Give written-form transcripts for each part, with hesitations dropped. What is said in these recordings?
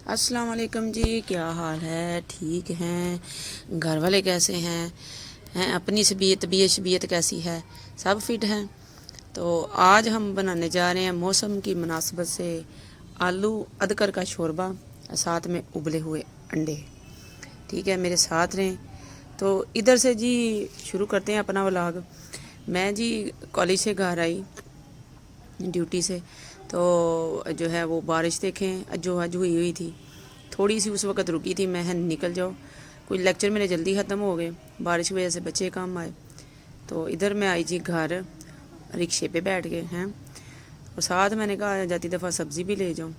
अस्सलाम वालेकुम जी, क्या हाल है? ठीक हैं? घर वाले कैसे हैं? अपनी तबीयत कैसी है? सब फिट हैं? तो आज हम बनाने जा रहे हैं मौसम की मुनासबत से आलू अदकर का शोरबा, साथ में उबले हुए अंडे। ठीक है, मेरे साथ रहें। तो इधर से जी शुरू करते हैं अपना व्लॉग। मैं जी कॉलेज से घर आई ड्यूटी से, तो जो है वो बारिश देखें जो आज हुई थी, थोड़ी सी उस वक़्त रुकी थी। मैं निकल जाओ, कुछ लेक्चर मेरे जल्दी ख़त्म हो गए, बारिश की वजह से बच्चे काम आए। तो इधर मैं आई जी घर, रिक्शे पे बैठ गए हैं, और साथ मैंने कहा जाती दफ़ा सब्ज़ी भी ले जाऊँ।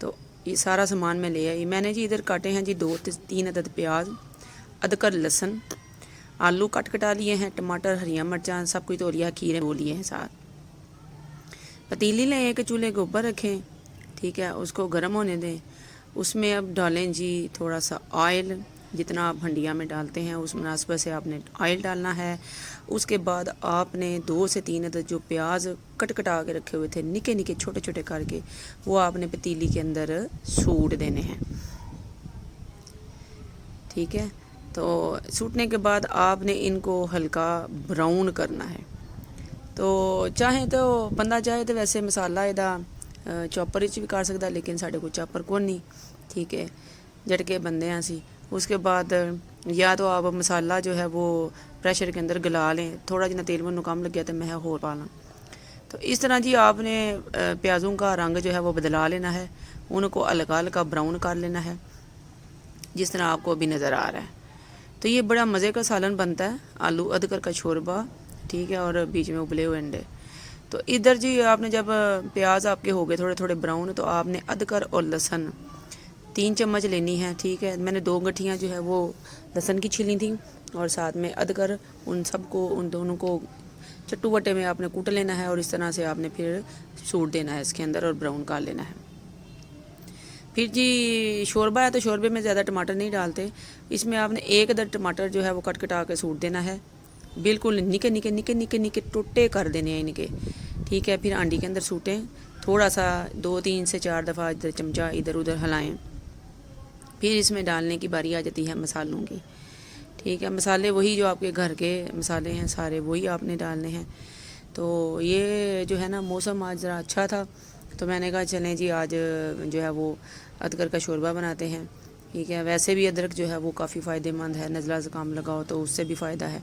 तो ये सारा सामान मैं ले आई। मैंने जी इधर काटे हैं जी 2-3 अदद प्याज, अदरक, लहसुन, आलू कटा लिए हैं, टमाटर, हरियाँ मिर्चां सब कुछ धो लिया, खीरे वो लिए हैं साथ। पतीली लें, एक चूल्हे के ऊपर रखें, ठीक है, उसको गर्म होने दें। उसमें अब डालें जी थोड़ा सा ऑयल, जितना आप हंडिया में डालते हैं उस मुनासबत से आपने ऑयल डालना है। उसके बाद आपने 2 से 3 अदद जो प्याज कटा के रखे हुए थे निके निके छोटे छोटे करके, वो आपने पतीली के अंदर सूट देने हैं। ठीक है, तो सूटने के बाद आपने इनको हल्का ब्राउन करना है। तो चाहे तो बंदा चाहे तो वैसे मसाला इहदा चॉपर भी कर सकता, लेकिन साढ़े को चॉपर को नहीं। ठीक है, झटके बंदे हैं असी। उसके बाद या तो आप मसाला जो है वो प्रेशर के अंदर गला लें, थोड़ा जितना तेल में कम लग गया तो मैं होर पा ला। तो इस तरह जी आपने प्याज़ों का रंग जो है वो बदला लेना है, उनको हल्का हल्का ब्राउन कर लेना है, जिस तरह आपको अभी नज़र आ रहा है। तो ये बड़ा मज़े का सालन बनता है, आलू अदरक का शोरबा। ठीक है, और बीच में उबले हुए अंडे। तो इधर जी आपने जब प्याज आपके हो गए थोड़े थोड़े ब्राउन, तो आपने अदरक और लहसुन 3 चम्मच लेनी है। ठीक है, मैंने 2 गठियाँ जो है वो लहसुन की छिली थी, और साथ में अदरक, उन दोनों को चट्टू वट्टे में आपने कूट लेना है, और इस तरह से आपने फिर सूट देना है इसके अंदर और ब्राउन कर लेना है। फिर जी शोरबा है तो शोरबे में ज़्यादा टमाटर नहीं डालते, इसमें आपने 1 अदद टमाटर जो है वो कटा के सूट देना है, बिल्कुल निके निके निके निके निके टोटे कर देने हैं इनके। ठीक है, फिर आंडी के अंदर सूटें, थोड़ा सा 2-3 से 4 दफ़ा इधर चमचा इधर उधर हिलाएं। फिर इसमें डालने की बारी आ जाती है मसालों की। ठीक है, मसाले वही जो आपके घर के मसाले हैं सारे वही आपने डालने हैं। तो ये जो है ना मौसम आज ज़रा अच्छा था, तो मैंने कहा चलें जी आज जो है वो अदरक का शोरबा बनाते हैं। ठीक है, वैसे भी अदरक जो है वो काफ़ी फ़ायदेमंद है, नज़ला ज़ुकाम लगाओ तो उससे भी फ़ायदा है।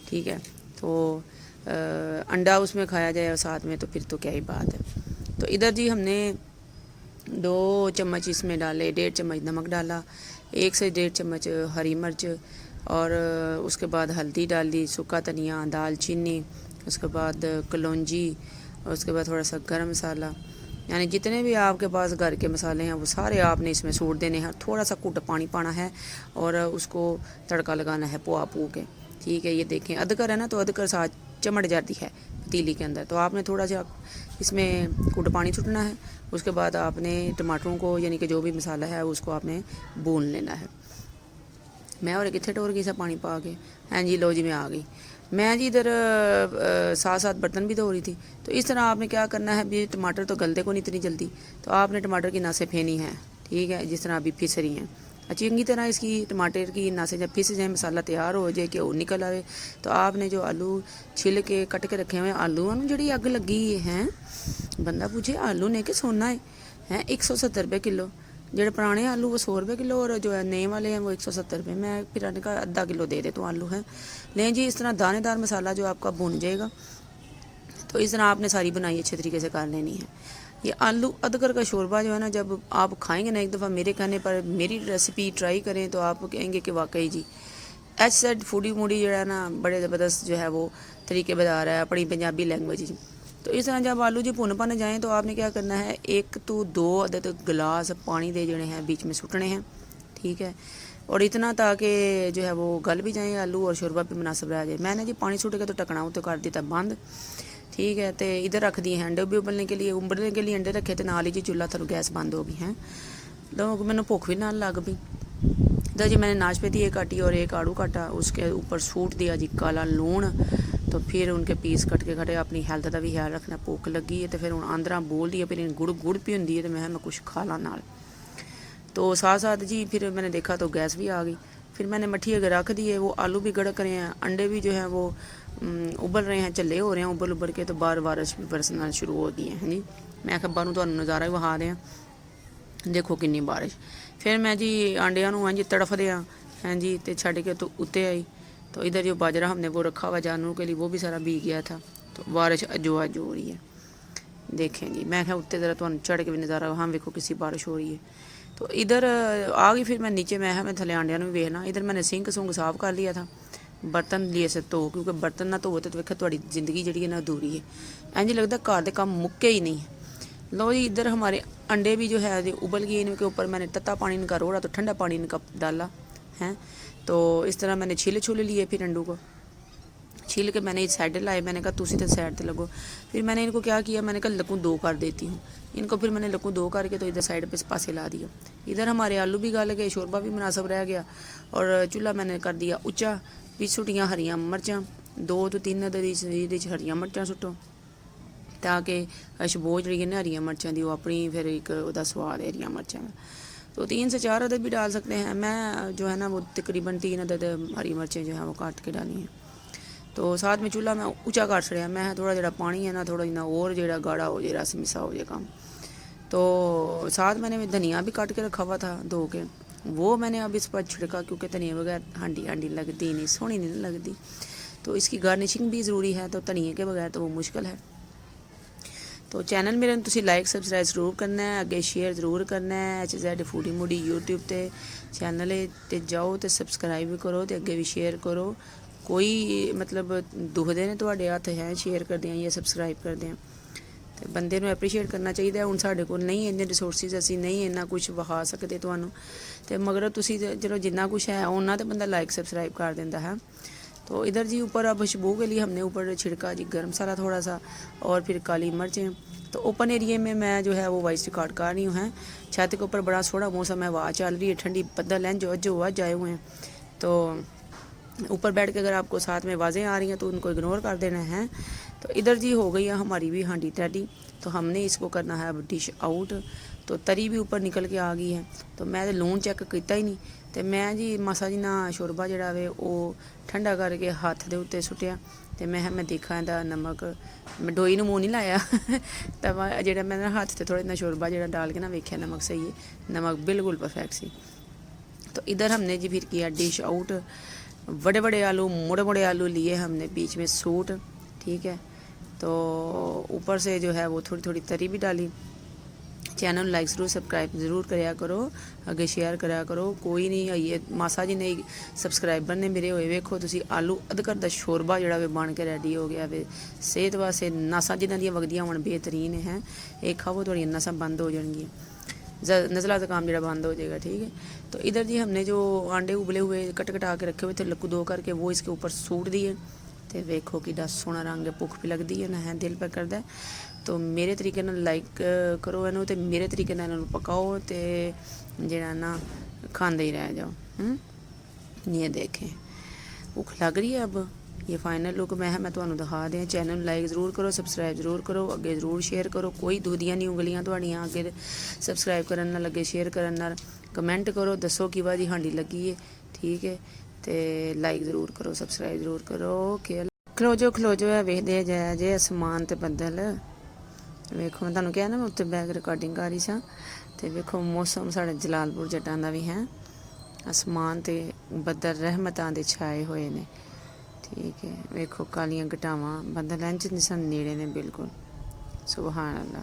ठीक है, तो अंडा उसमें खाया जाए और साथ में, तो फिर तो क्या ही बात है। तो इधर जी हमने 2 चम्मच इसमें डाले, 1.5 चम्मच नमक डाला, 1 से 1.5 चम्मच हरी मिर्च, और उसके बाद हल्दी डाल दी, सूखा धनिया, दालचीनी, उसके बाद कलौंजी, और उसके बाद थोड़ा सा गरम मसाला, यानी जितने भी आपके पास घर के मसाले हैं वो सारे आपने इसमें सूट देने हैं। थोड़ा सा कुट पानी पाना है और उसको तड़का लगाना है पुआ के। ठीक है, ये देखें अदरक है ना, तो अदरक साथ चमट जाती है पतीली के अंदर, तो आपने थोड़ा सा इसमें कुट पानी छुटना है। उसके बाद आपने टमाटरों को, यानी कि जो भी मसाला है उसको आपने भून लेना है। मैं और कितने टोर गई सा पानी पा के, हाँ जी लो जी मैं आ गई। मैं जी इधर साथ साथ बर्तन भी धो रही थी। तो इस तरह आपने क्या करना है, भी टमाटर तो गलते को नहीं इतनी जल्दी, तो आपने टमाटर की नासें फेनी है। ठीक है, जिस तरह अभी फिस रही हैं अच्छी तरह इसकी टमाटर की नासें जब फिस जाए, मसाला तैयार हो जाए कि वो निकल आए, तो आपने जो आलू छिल के कट के रखे हुए आलू जी अग लगी हैं, बंदा पूछे आलू ने कि सोना है 170 रुपये किलो। जो पुराने आलू वो 100 रुपये किलो, और जो है नए वाले हैं वो 170 रुपये। मैं फिर का आधा किलो दे तो आलू हैं। लें जी इस तरह दानेदार मसाला जो आपका भुन जाएगा, तो इस तरह आपने सारी बनाई अच्छे तरीके से कर लेनी है। ये आलू अदरक का शोरबा जो है ना, जब आप खाएंगे ना एक दफ़ा मेरे कहने पर मेरी रेसिपी ट्राई करें, तो आप कहेंगे कि वाकई जी एच फूडी मूडी जो है ना बड़े ज़बरदस्त जो है वो तरीके बता रहा है अपनी पंजाबी लैंग्वेज जी। तो इस तरह जब आलू जी भुन पाने जाएँ, तो आपने क्या करना है, 1 तो 2 अदद गिलास पानी दे जने हैं बीच में सुटने हैं। ठीक है, और इतना ताकि जो है वो गल भी जाए आलू और शोरबा भी मुनासिब रह जाए। मैंने जी पानी सुट के तो टकना तो कर दिया बंद। ठीक है, तो इधर रख दिए हैं अंडे भी उबलने के लिए अंडे रखे, तो नाल ही जी चूल्हा थोड़ा गैस बंद हो गई है। तो मैंने भुख भी नाल लग पई। तो जी मैंने नाशपाती एक काटी और एक आड़ू काटा, उसके ऊपर सूट दिया जी काला लूण। तो फिर उनके पीस कट के खड़े, अपनी हैल्थ का भी ख्याल रखना, भुख लगी है तो फिर हूँ आंदरा बोल दी है, फिर गुड़ भी होंगी है, तो मैं कुछ खा ला नाल। तो साथ साथ जी फिर मैंने देखा तो गैस भी आ गई। फिर मैंने मट्ठी अगर रख दी है, वो आलू भी गड़क रहे हैं, अंडे भी जो हैं वो उबल रहे हैं, चले हो रहे हैं उबल उबल के। तो बार बारिश भी बरसना शुरू हो गई है जी। मैं आखिर बाहरों तुहानू नज़ारा भी विखा दें, देखो कितनी बारिश। फिर मैं जी आंडिया नूं जी तड़फदे हैं जी तो छड़ के तो उत्ते आई। तो इधर जो बाजरा हमने वो रखा हुआ जानवरों के लिए, वो भी सारा भीग गया था। तो बारिश अजो अज हो रही है, देखें जी। मैं क्या उत्ते ज़रा तुहानू चढ़ के भी नज़ारा, हाँ देखो किसी बारिश हो रही है। तो इधर आ गई। फिर मैं नीचे, मैं थले आंडिया भी वेखना। इधर मैंने सिंक सुंक साफ कर लिया था, बर्तन लिए से धो, क्योंकि बर्तन ना धोवो तो वेखो थोड़ी जिंदगी जी है ना अधूरी है। इंज लगता घर के काम मुक्के ही नहीं है। लो जी, इधर हमारे अंडे भी जो है उबल गए। इनके ऊपर मैंने तत्ता पानी इनका रोड़ा तो ठंडा पानी इनका डाला है। तो इस तरह मैंने छीले छूले लिए। फिर अंडों को छील के मैंने साइड लाए। मैंने कहा तुसी तो साइड पे लगो। फिर मैंने इनको क्या किया, मैंने कहा लकू दो कर देती हूँ इनको। फिर मैंने लकू दो करके तो इधर साइड पे पासे ला दिया। इधर हमारे आलू भी गल गए, शोरबा भी मुनासब रह गया। और चूल्हा मैंने कर दिया उच्चा। भी सुटियाँ हरियाँ मिर्चां 2 तो 3 हरियाँ मिर्चां सुट्टो, ताकि खुशबू जी ना हरियाँ मिर्चां दी अपनी फिर एक वह स्वाद है हरियाँ मिर्चां का। तो 3 से 4 अदद भी डाल सकते हैं। मैं जो है ना वो तकरीबन 3 अदद हरी मिर्चें जो है वो काट के डाली हैं। तो साथ में चूल्हा मैं ऊँचा कर छड़िया। मैं थोड़ा जरा पानी है ना थोड़ा जिना और जो गाढ़ा हो जाए, रस मिसा हो जाए काम। तो साथ मैंने धनिया भी काट के रखा हुआ था धो के, वो मैंने अब इस पर छिड़का, क्योंकि धनिया बगैर हांडी हांडी लगती नहीं, सोहनी नहीं लगती। तो इसकी गार्निशिंग भी ज़रूरी है, तो धनिए के बगैर तो वो मुश्किल है। तो चैनल मेरे तुसी लाइक सबसक्राइब जरूर करना है, अगे शेयर जरूर करना है। HZ फूडी मूडी यूट्यूब ते चैनल ते जाओ तो सबसक्राइब भी करो, तो अगे भी शेयर करो। कोई मतलब दुखते ने तुहाडे हत्थ है शेयर करदे या सबसक्राइब करदे। तो बंदे नूं एप्रीशिएट करना चाहिए। हुण साडे कोल नहीं इन्ने रिसोर्सिस, असीं नहीं इन्ना कुछ विखा सकते तुहानूं, तो मगर तुसीं चलो जिन्ना कुछ है उन्ना तो बंदा लाइक सबसक्राइब कर देंदा है। तो इधर जी ऊपर अब खुशबू के लिए हमने ऊपर छिड़का जी गर्म मसाला थोड़ा सा, और फिर काली मिर्चें। तो ओपन एरिए में मैं जो है वो वॉइस रिकॉर्ड कर रही हूँ। हैं छत के ऊपर बड़ा सोहना मौसम है, हवा चल रही है, ठंडी बदल हैं जो अज आए हुए हैं। तो ऊपर बैठ के अगर आपको साथ में आवाज़ें आ रही हैं तो उनको इग्नोर कर देना है। तो इधर जी हो गई है हमारी भी हांडी रेडी। तो हमने इसको करना है अब डिश आउट। तो तरी भी ऊपर निकल के आ गई है। तो मैं लून चेक किया ही नहीं, तो मैं जी मासा जी ना शोरबा जड़ा वे वो ठंडा करके हत्थ के उत्ते सुटिया। तो मैं देखा इहदा नमक, मैं डोई नूं मूँह नहीं लाया तवा जो मैं हत्थ से थोड़ा इतना शोरबा जो डाल के ना वेख्या नमक सही है, नमक बिल्कुल परफेक्ट सी। तो इधर हमने जी फिर किया डिश आउट। बड़े बड़े आलू, मोड़े आलू लिए हमने, बीच में सूट, ठीक है। तो ऊपर से जो है वो थोड़ी थोड़ी तरी भी डाली। चैनल लाइक जरूर सब्सक्राइब जरूर कराया करो, अगे शेयर कराया करो। कोई नहीं आइए मासा जी नहीं सबसक्राइबर ने मेरे होए, वेखो तुसी आलू अदकर दा शोरबा जड़ा वे बन के रेडी हो गया वे। सेहत वास्ते नसां जिन्हां दियां वगदियां होण बेहतरीन है, ये खाओ थोड़ी नसां बंद हो जाएंगी, नज़ला ज़ुकाम जरा बंद हो जाएगा, ठीक है। तो इधर जी हमने जो अंडे उबले हुए कट कटा के रखे हुए थे लकू दो करके, वो इसके ऊपर सूट दिए। तो वेखो कि सोहना रंग है, भुख भी लगती है ना, है दिल पे करता है। तो मेरे तरीके नाल लाइक करो इनू, तो मेरे तरीके नाल इनू पकाओ, तो जरा ना खांदे ही रह जाओ। ये देखें भुख लग रही है। अब ये फाइनल लुक मैं तुहानू दिखा दें। चैनल लाइक जरूर करो, सबसक्राइब जरूर करो, अगे जरूर शेयर करो। कोई दुखदियां नहीं उंगलियां तुहाड़ियां अगे सबसक्राइब करन नाल, अगे शेयर करन नाल। कमेंट करो, दसो कि भाजी हांडी लगी है, ठीक है। तो लाइक जरूर करो, सबसक्राइब जरूर करो। खलो जो है वेखदे जाया जे आसमान ते बदल। वेखो मैं तुहानू कहा ना मैं उत्ते बैक रिकॉर्डिंग कर रही सा। तो वेखो मौसम साढ़े जलालपुर जट्टां दा भी है, आसमान ते बदल रहमतां दे छाए हुए ने, ठीक है। वेखो कालियां घटावां बदल इंज निसन नेड़े ने बिल्कुल, सुभान अल्लाह।